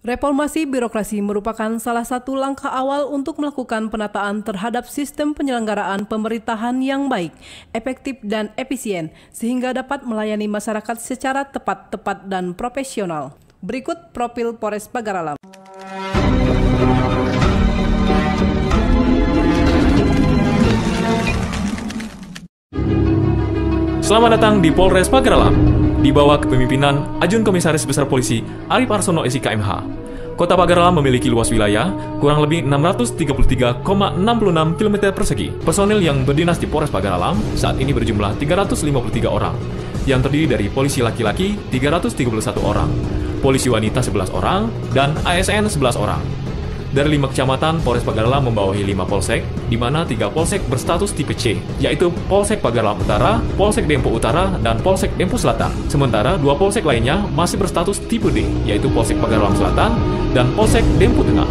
Reformasi birokrasi merupakan salah satu langkah awal untuk melakukan penataan terhadap sistem penyelenggaraan pemerintahan yang baik, efektif, dan efisien, sehingga dapat melayani masyarakat secara tepat dan profesional. Berikut profil Polres Pagar Alam. Selamat datang di Polres Pagar Alam. Di bawah kepemimpinan Ajun Komisaris Besar Polisi Arif Arsono SIK MH. Kota Pagar Alam memiliki luas wilayah kurang lebih 633,66 km persegi. Personil yang berdinas di Polres Pagar Alam saat ini berjumlah 353 orang, yang terdiri dari polisi laki-laki 331 orang, polisi wanita 11 orang, dan ASN 11 orang. Dari 5 kecamatan, Polres Pagar Alam membawahi 5 polsek, di mana 3 polsek berstatus tipe C, yaitu Polsek Pagar Alam Utara, Polsek Dempo Utara, dan Polsek Dempo Selatan. Sementara 2 polsek lainnya masih berstatus tipe D, yaitu Polsek Pagar Alam Selatan dan Polsek Dempo Tengah.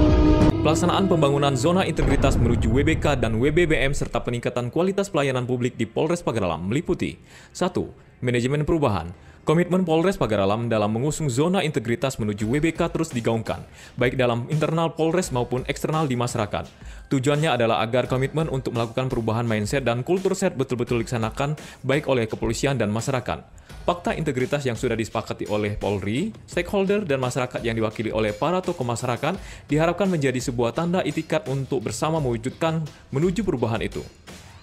Pelaksanaan pembangunan zona integritas menuju WBK dan WBBM serta peningkatan kualitas pelayanan publik di Polres Pagar Alam meliputi 1. Manajemen perubahan. Komitmen Polres Pagar Alam dalam mengusung zona integritas menuju WBK terus digaungkan, baik dalam internal Polres maupun eksternal di masyarakat. Tujuannya adalah agar komitmen untuk melakukan perubahan mindset dan kultur set betul-betul dilaksanakan baik oleh kepolisian dan masyarakat. Fakta integritas yang sudah disepakati oleh Polri, stakeholder, dan masyarakat yang diwakili oleh para tokoh masyarakat diharapkan menjadi sebuah tanda itikat untuk bersama mewujudkan menuju perubahan itu.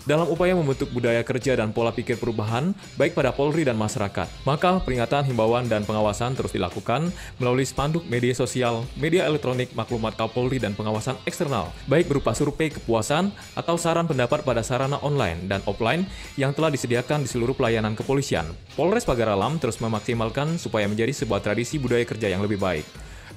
Dalam upaya membentuk budaya kerja dan pola pikir perubahan, baik pada Polri dan masyarakat, maka peringatan, himbauan, dan pengawasan terus dilakukan melalui spanduk media sosial, media elektronik, maklumat Kapolri, dan pengawasan eksternal, baik berupa survei kepuasan atau saran pendapat pada sarana online dan offline yang telah disediakan di seluruh pelayanan kepolisian. Polres Pagar Alam terus memaksimalkan supaya menjadi sebuah tradisi budaya kerja yang lebih baik.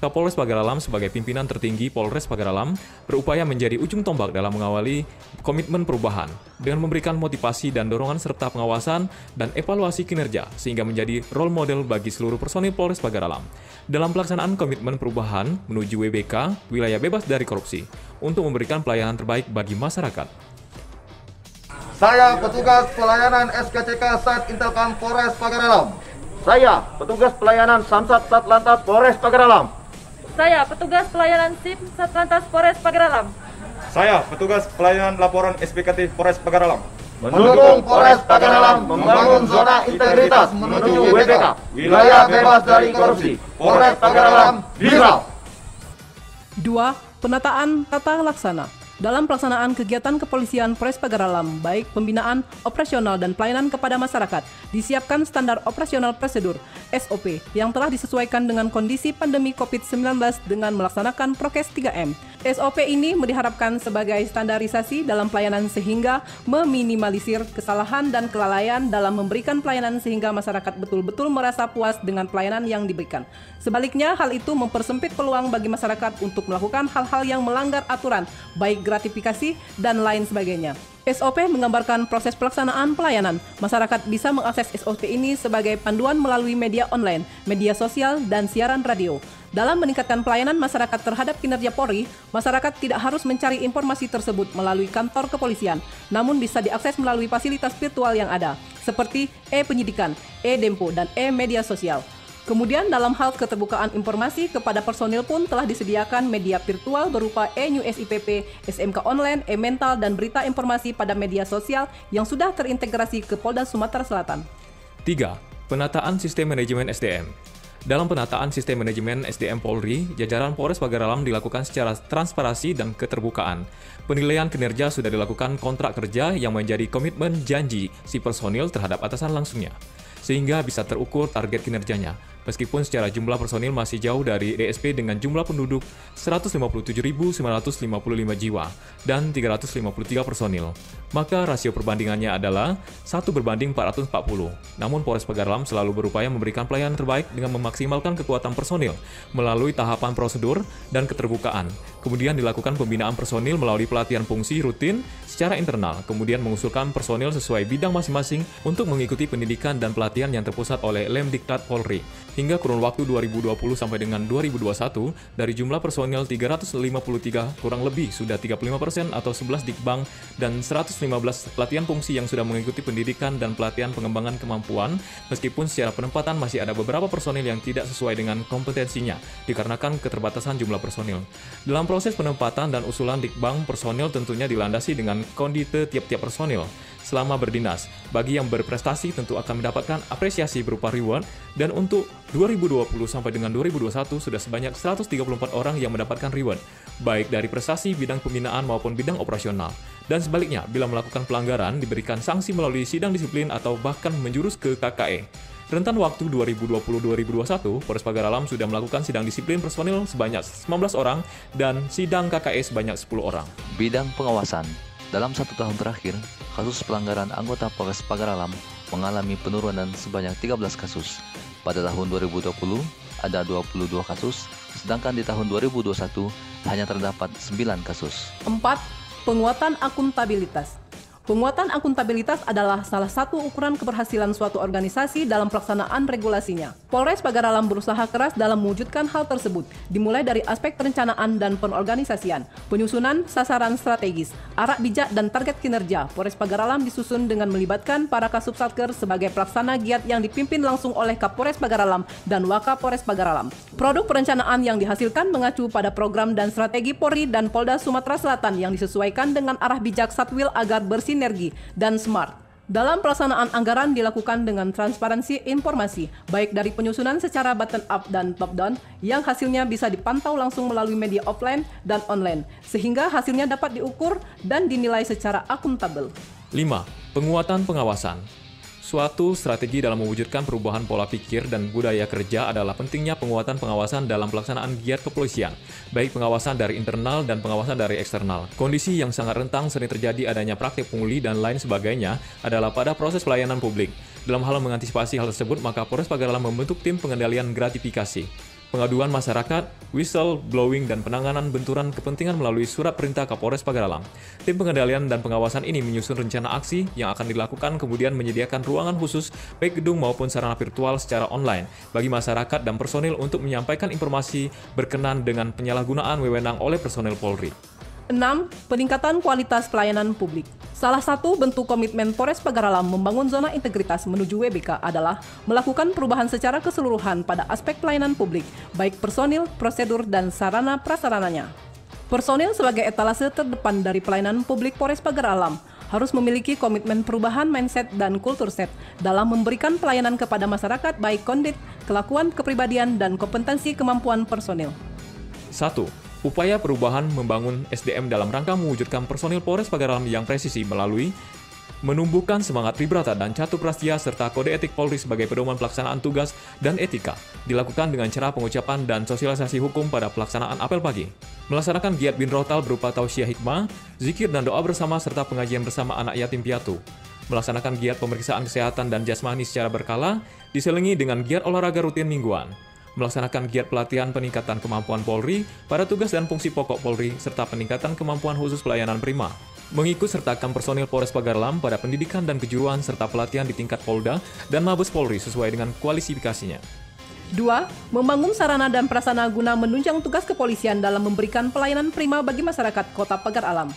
Kapolres Pagar Alam sebagai pimpinan tertinggi Polres Pagar Alam berupaya menjadi ujung tombak dalam mengawali komitmen perubahan dengan memberikan motivasi dan dorongan serta pengawasan dan evaluasi kinerja sehingga menjadi role model bagi seluruh personil Polres Pagar Alam dalam pelaksanaan komitmen perubahan menuju WBK, wilayah bebas dari korupsi, untuk memberikan pelayanan terbaik bagi masyarakat. Saya petugas pelayanan SKCK Sat Intelkam Polres Pagar Alam. Saya petugas pelayanan Samsat Satlantas Polres Pagar Alam. Saya petugas pelayanan SIM Satlantas Polres Pagar Alam. Saya petugas pelayanan laporan SPKT Polres Pagar Alam. Mendukung Polres Pagar Alam membangun zona integritas menuju WBK, wilayah bebas dari korupsi. Polres Pagar Alam viral. 2. Penataan tata laksana. Dalam pelaksanaan kegiatan kepolisian Polres Pagar Alam, baik pembinaan, operasional, dan pelayanan kepada masyarakat, disiapkan standar operasional prosedur (SOP) yang telah disesuaikan dengan kondisi pandemi COVID-19 dengan melaksanakan prokes 3M. SOP ini diharapkan sebagai standarisasi dalam pelayanan sehingga meminimalisir kesalahan dan kelalaian dalam memberikan pelayanan sehingga masyarakat betul-betul merasa puas dengan pelayanan yang diberikan. Sebaliknya, hal itu mempersempit peluang bagi masyarakat untuk melakukan hal-hal yang melanggar aturan, baik gratifikasi dan lain sebagainya. SOP menggambarkan proses pelaksanaan pelayanan. Masyarakat bisa mengakses SOP ini sebagai panduan melalui media online, media sosial, dan siaran radio. Dalam meningkatkan pelayanan masyarakat terhadap kinerja Polri, masyarakat tidak harus mencari informasi tersebut melalui kantor kepolisian, namun bisa diakses melalui fasilitas virtual yang ada, seperti e-penyidikan, e-dempo, dan e-media sosial. Kemudian dalam hal keterbukaan informasi kepada personil pun telah disediakan media virtual berupa e-News IPP, SMK Online, e-Mental, dan berita informasi pada media sosial yang sudah terintegrasi ke Polda Sumatera Selatan. 3. Penataan sistem manajemen SDM. Dalam penataan sistem manajemen SDM Polri, jajaran Polres Pagar Alam dilakukan secara transparansi dan keterbukaan. Penilaian kinerja sudah dilakukan kontrak kerja yang menjadi komitmen janji si personil terhadap atasan langsungnya, sehingga bisa terukur target kinerjanya. Meskipun secara jumlah personil masih jauh dari DSP dengan jumlah penduduk 157.955 jiwa dan 353 personil, maka rasio perbandingannya adalah 1:440. Namun Polres Pagar Alam selalu berupaya memberikan pelayanan terbaik dengan memaksimalkan kekuatan personil melalui tahapan prosedur dan keterbukaan, Kemudian dilakukan pembinaan personil melalui pelatihan fungsi rutin secara internal, kemudian mengusulkan personil sesuai bidang masing-masing untuk mengikuti pendidikan dan pelatihan yang terpusat oleh Lemdiklat Polri. Hingga kurun waktu 2020 sampai dengan 2021, dari jumlah personil 353 kurang lebih sudah 35% atau 11 Dikbang dan 115 pelatihan fungsi yang sudah mengikuti pendidikan dan pelatihan pengembangan kemampuan, meskipun secara penempatan masih ada beberapa personil yang tidak sesuai dengan kompetensinya, dikarenakan keterbatasan jumlah personil. Dalam proses penempatan dan usulan Dikbang, personil tentunya dilandasi dengan kondite tiap-tiap personil selama berdinas. Bagi yang berprestasi tentu akan mendapatkan apresiasi berupa reward, dan untuk 2020 sampai dengan 2021 sudah sebanyak 134 orang yang mendapatkan reward, baik dari prestasi bidang pembinaan maupun bidang operasional. Dan sebaliknya, bila melakukan pelanggaran diberikan sanksi melalui sidang disiplin atau bahkan menjurus ke KKE. Rentan waktu 2020-2021, Polres Pagar Alam sudah melakukan sidang disiplin personil sebanyak 19 orang dan sidang KKE sebanyak 10 orang. Bidang pengawasan. Dalam 1 tahun terakhir, kasus pelanggaran anggota Polres Pagar Alam mengalami penurunan sebanyak 13 kasus. Pada tahun 2020, ada 22 kasus, sedangkan di tahun 2021 hanya terdapat 9 kasus. 4. Penguatan akuntabilitas. Penguatan akuntabilitas adalah salah satu ukuran keberhasilan suatu organisasi dalam pelaksanaan regulasinya. Polres Pagar Alam berusaha keras dalam mewujudkan hal tersebut, dimulai dari aspek perencanaan dan penorganisasian, penyusunan sasaran strategis, arak bijak dan target kinerja. Polres Pagar Alam disusun dengan melibatkan para Kasubsatker sebagai pelaksana giat yang dipimpin langsung oleh Kapolres Pagar Alam dan Wakapolres Pagar Alam. Produk perencanaan yang dihasilkan mengacu pada program dan strategi Polri dan Polda Sumatera Selatan yang disesuaikan dengan arah bijak Satwil agar bersinergi dan smart. Dalam pelaksanaan anggaran dilakukan dengan transparansi informasi, baik dari penyusunan secara bottom up dan top down, yang hasilnya bisa dipantau langsung melalui media offline dan online, sehingga hasilnya dapat diukur dan dinilai secara akuntabel. 5. Penguatan pengawasan. Suatu strategi dalam mewujudkan perubahan pola pikir dan budaya kerja adalah pentingnya penguatan pengawasan dalam pelaksanaan giat kepolisian, baik pengawasan dari internal dan pengawasan dari eksternal. Kondisi yang sangat rentan sering terjadi adanya praktik pungli dan lain sebagainya adalah pada proses pelayanan publik. Dalam hal mengantisipasi hal tersebut, maka Polres Pagar Alam membentuk tim pengendalian gratifikasi, pengaduan masyarakat, whistle blowing, dan penanganan benturan kepentingan melalui surat perintah Kapolres Pagar Alam. Tim pengendalian dan pengawasan ini menyusun rencana aksi yang akan dilakukan, kemudian menyediakan ruangan khusus baik gedung maupun sarana virtual secara online bagi masyarakat dan personil untuk menyampaikan informasi berkenan dengan penyalahgunaan wewenang oleh personil Polri. 6. Peningkatan kualitas pelayanan publik. Salah satu bentuk komitmen Polres Pagar Alam membangun zona integritas menuju WBK adalah melakukan perubahan secara keseluruhan pada aspek pelayanan publik, baik personil, prosedur, dan sarana prasarananya. Personil sebagai etalase terdepan dari pelayanan publik Polres Pagar Alam harus memiliki komitmen perubahan mindset dan kultur set dalam memberikan pelayanan kepada masyarakat baik kondit, kelakuan, kepribadian, dan kompetensi kemampuan personil. 1. Upaya perubahan membangun SDM dalam rangka mewujudkan personil Polres Pagar Alam yang presisi melalui menumbuhkan semangat vibrata dan catur prastia serta kode etik Polri sebagai pedoman pelaksanaan tugas dan etika, dilakukan dengan cara pengucapan dan sosialisasi hukum pada pelaksanaan apel pagi. Melaksanakan giat bin rotal berupa tausiah hikmah, zikir dan doa bersama serta pengajian bersama anak yatim piatu. Melaksanakan giat pemeriksaan kesehatan dan jasmani secara berkala, diselingi dengan giat olahraga rutin mingguan. Melaksanakan giat pelatihan peningkatan kemampuan Polri pada tugas dan fungsi pokok Polri, serta peningkatan kemampuan khusus pelayanan prima. Mengikut sertakan personil Polres Pagar Alam pada pendidikan dan kejuruan serta pelatihan di tingkat Polda dan Mabes Polri sesuai dengan kualifikasinya. 2. Membangun sarana dan prasarana guna menunjang tugas kepolisian dalam memberikan pelayanan prima bagi masyarakat Kota Pagar Alam.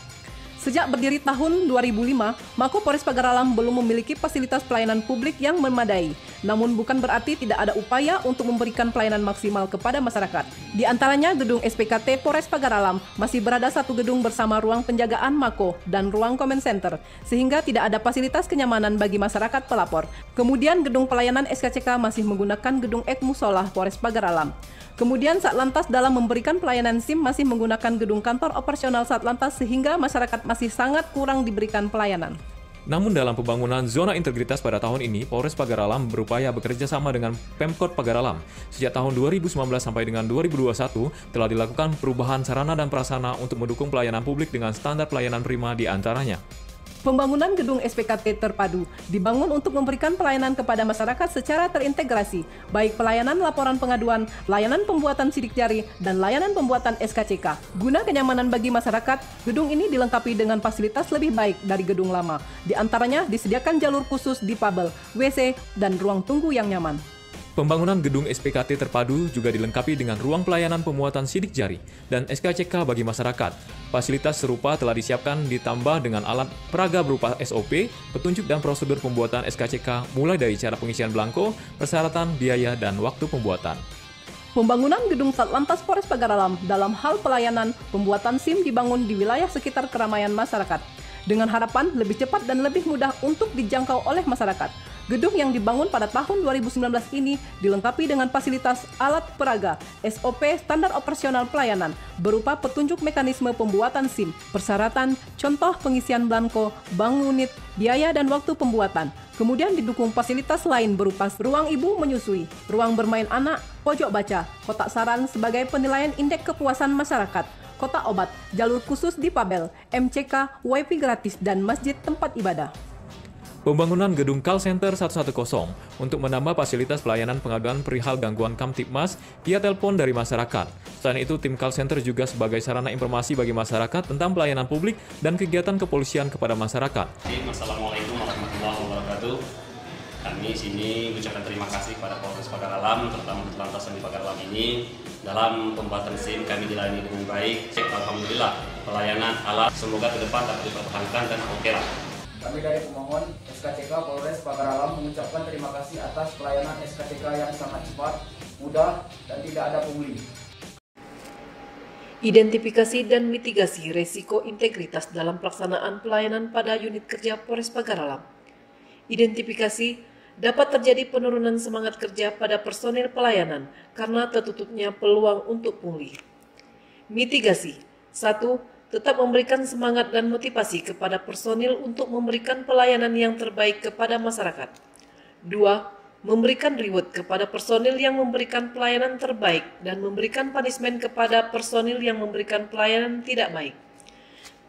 Sejak berdiri tahun 2005, Mako Polres Pagar Alam belum memiliki fasilitas pelayanan publik yang memadai. Namun bukan berarti tidak ada upaya untuk memberikan pelayanan maksimal kepada masyarakat. Di antaranya gedung SPKT Polres Pagar Alam masih berada satu gedung bersama ruang penjagaan Mako dan ruang comment center, sehingga tidak ada fasilitas kenyamanan bagi masyarakat pelapor. Kemudian gedung pelayanan SKCK masih menggunakan gedung Musolah Polres Pagar Alam. Kemudian Satlantas dalam memberikan pelayanan SIM masih menggunakan gedung kantor operasional Satlantas sehingga masyarakat masih sangat kurang diberikan pelayanan. Namun dalam pembangunan zona integritas pada tahun ini, Polres Pagar Alam berupaya bekerja sama dengan Pemkot Pagar Alam. Sejak tahun 2019 sampai dengan 2021 telah dilakukan perubahan sarana dan prasarana untuk mendukung pelayanan publik dengan standar pelayanan prima di antaranya. Pembangunan gedung SPKT terpadu dibangun untuk memberikan pelayanan kepada masyarakat secara terintegrasi, baik pelayanan laporan pengaduan, layanan pembuatan sidik jari, dan layanan pembuatan SKCK. Guna kenyamanan bagi masyarakat, gedung ini dilengkapi dengan fasilitas lebih baik dari gedung lama. Di antaranya disediakan jalur khusus difabel, WC, dan ruang tunggu yang nyaman. Pembangunan gedung SPKT terpadu juga dilengkapi dengan ruang pelayanan pemuatan sidik jari dan SKCK bagi masyarakat. Fasilitas serupa telah disiapkan ditambah dengan alat peraga berupa SOP, petunjuk dan prosedur pembuatan SKCK mulai dari cara pengisian belangko, persyaratan, biaya, dan waktu pembuatan. Pembangunan gedung Satlantas Polres Pagaralam dalam hal pelayanan pembuatan SIM dibangun di wilayah sekitar keramaian masyarakat, dengan harapan lebih cepat dan lebih mudah untuk dijangkau oleh masyarakat. Gedung yang dibangun pada tahun 2019 ini dilengkapi dengan fasilitas alat peraga, SOP standar operasional pelayanan, berupa petunjuk mekanisme pembuatan SIM, persyaratan, contoh pengisian belangko, bank unit, biaya dan waktu pembuatan. Kemudian didukung fasilitas lain berupa ruang ibu menyusui, ruang bermain anak, pojok baca, kotak saran sebagai penilaian indeks kepuasan masyarakat, kotak obat, jalur khusus difabel, MCK, WiFi gratis, dan masjid tempat ibadah. Pembangunan gedung call center 110 untuk menambah fasilitas pelayanan pengaduan perihal gangguan Kamtibmas via telepon dari masyarakat. Selain itu, tim call center juga sebagai sarana informasi bagi masyarakat tentang pelayanan publik dan kegiatan kepolisian kepada masyarakat. Assalamualaikum warahmatullahi wabarakatuh. Kami sini ucapkan terima kasih kepada Polres Pagaralam, terutama Satlantas di Pagaralam ini. Dalam pembuatan SIM kami dilayani dengan baik. Alhamdulillah, pelayanan alat semoga ke depan dapat dipertahankan dan oke lah. Kami dari pemohon SKCK Polres Pagaralam mengucapkan terima kasih atas pelayanan SKCK yang sangat cepat, mudah, dan tidak ada pungli. Identifikasi dan mitigasi resiko integritas dalam pelaksanaan pelayanan pada unit kerja Polres Pagaralam. Identifikasi dapat terjadi penurunan semangat kerja pada personil pelayanan karena tertutupnya peluang untuk pungli. Mitigasi 1. Tetap memberikan semangat dan motivasi kepada personil untuk memberikan pelayanan yang terbaik kepada masyarakat. 2. Memberikan reward kepada personil yang memberikan pelayanan terbaik dan memberikan punishment kepada personil yang memberikan pelayanan tidak baik.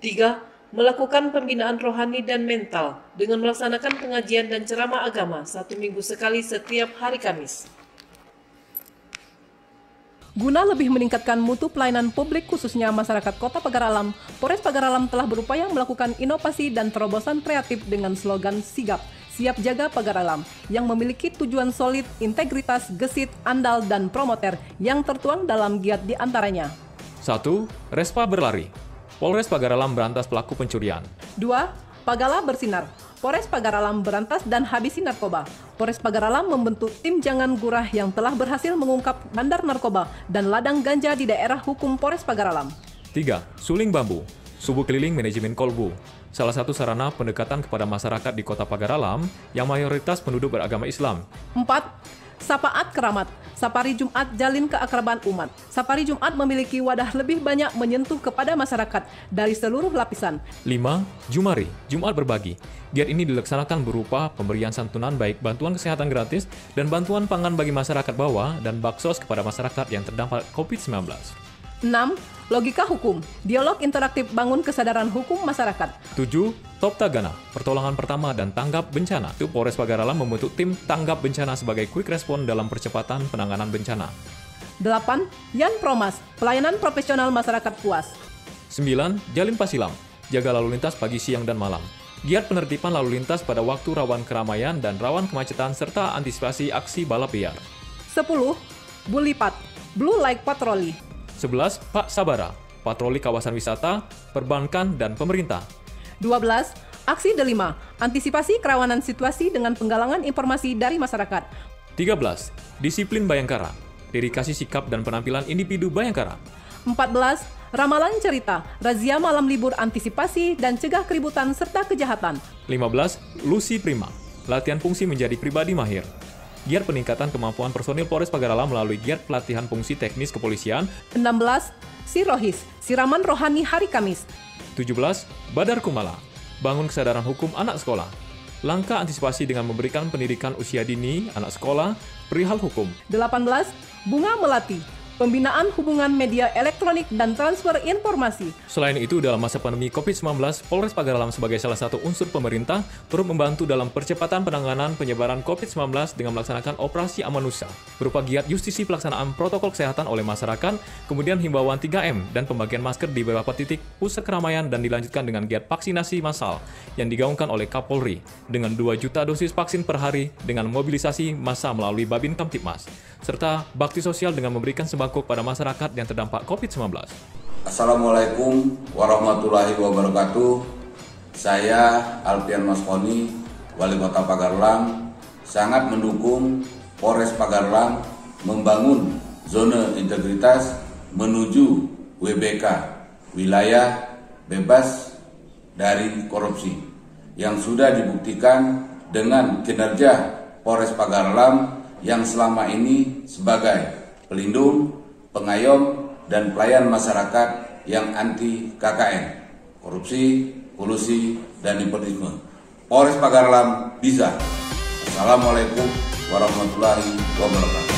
3. Melakukan pembinaan rohani dan mental dengan melaksanakan pengajian dan ceramah agama 1 minggu sekali setiap hari Kamis. Guna lebih meningkatkan mutu pelayanan publik khususnya masyarakat Kota Pagaralam, Polres Pagaralam telah berupaya melakukan inovasi dan terobosan kreatif dengan slogan Sigap, Siap Jaga Pagaralam, yang memiliki tujuan solid, integritas, gesit, andal, dan promoter yang tertuang dalam giat di antaranya. 1. Respa berlari. Polres Pagaralam berantas pelaku pencurian. 2. Pagala bersinar. Polres Pagaralam berantas dan habisi narkoba. Polres Pagaralam membentuk tim Jangan Gurah yang telah berhasil mengungkap bandar narkoba dan ladang ganja di daerah hukum Polres Pagaralam. 3. Suling bambu. Subuh keliling manajemen kolbu. Salah satu sarana pendekatan kepada masyarakat di Kota Pagaralam yang mayoritas penduduk beragama Islam. 4. Sapaat Keramat. Sapari Jumat jalin keakraban umat. Sapari Jumat memiliki wadah lebih banyak menyentuh kepada masyarakat dari seluruh lapisan. 5. Jumari, Jumat berbagi. Giat ini dilaksanakan berupa pemberian santunan baik bantuan kesehatan gratis dan bantuan pangan bagi masyarakat bawah dan baksos kepada masyarakat yang terdampak COVID-19. 6. Logika hukum. Dialog interaktif bangun kesadaran hukum masyarakat. 7. Top Tagana, pertolongan pertama dan tanggap bencana. Itu Polres Pagaralam membentuk tim tanggap bencana sebagai quick respon dalam percepatan penanganan bencana. 8. Yan Promas, pelayanan profesional masyarakat puas. 9. Jalin Pasilam, jaga lalu lintas pagi, siang, dan malam. Giat penertiban lalu lintas pada waktu rawan keramaian dan rawan kemacetan serta antisipasi aksi balap liar. 10. Bulipat, Blue Light Patroli. 11. Pak Sabara, patroli kawasan wisata, perbankan, dan pemerintah. 12. Aksi Delima, antisipasi kerawanan situasi dengan penggalangan informasi dari masyarakat. 13. Disiplin Bayangkara, dedikasi sikap dan penampilan individu Bayangkara. 14. Ramalan Cerita, razia malam libur antisipasi dan cegah keributan serta kejahatan. 15. Lucy Prima, latihan fungsi menjadi pribadi mahir. Giat peningkatan kemampuan personil Polres Pagaralam melalui giat pelatihan fungsi teknis kepolisian. 16. Sirohis, siraman rohani hari Kamis. 17. Badar Kumala, bangun kesadaran hukum anak sekolah. Langkah antisipasi dengan memberikan pendidikan usia dini anak sekolah perihal hukum. 18. Bunga Melati, pembinaan hubungan media elektronik dan transfer informasi. Selain itu, dalam masa pandemi COVID-19, Polres Pagaralam sebagai salah satu unsur pemerintah turut membantu dalam percepatan penanganan penyebaran COVID-19 dengan melaksanakan operasi Amanusa, berupa giat justisi pelaksanaan protokol kesehatan oleh masyarakat, kemudian himbauan 3M dan pembagian masker di beberapa titik pusat keramaian dan dilanjutkan dengan giat vaksinasi massal yang digaungkan oleh Kapolri dengan 2 juta dosis vaksin per hari dengan mobilisasi massa melalui Babin Kamtibmas, serta bakti sosial dengan memberikan sembako pada masyarakat yang terdampak COVID-19. Assalamualaikum warahmatullahi wabarakatuh. Saya Alfian Maskoni, Wali Kota Pagaralam, sangat mendukung Polres Pagaralam membangun zona integritas menuju WBK, wilayah bebas dari korupsi, yang sudah dibuktikan dengan kinerja Polres Pagaralam yang selama ini sebagai pelindung, pengayom, dan pelayan masyarakat yang anti KKN, korupsi, kolusi, dan nepotisme. Polres Pagaralam bisa. Assalamualaikum warahmatullahi wabarakatuh.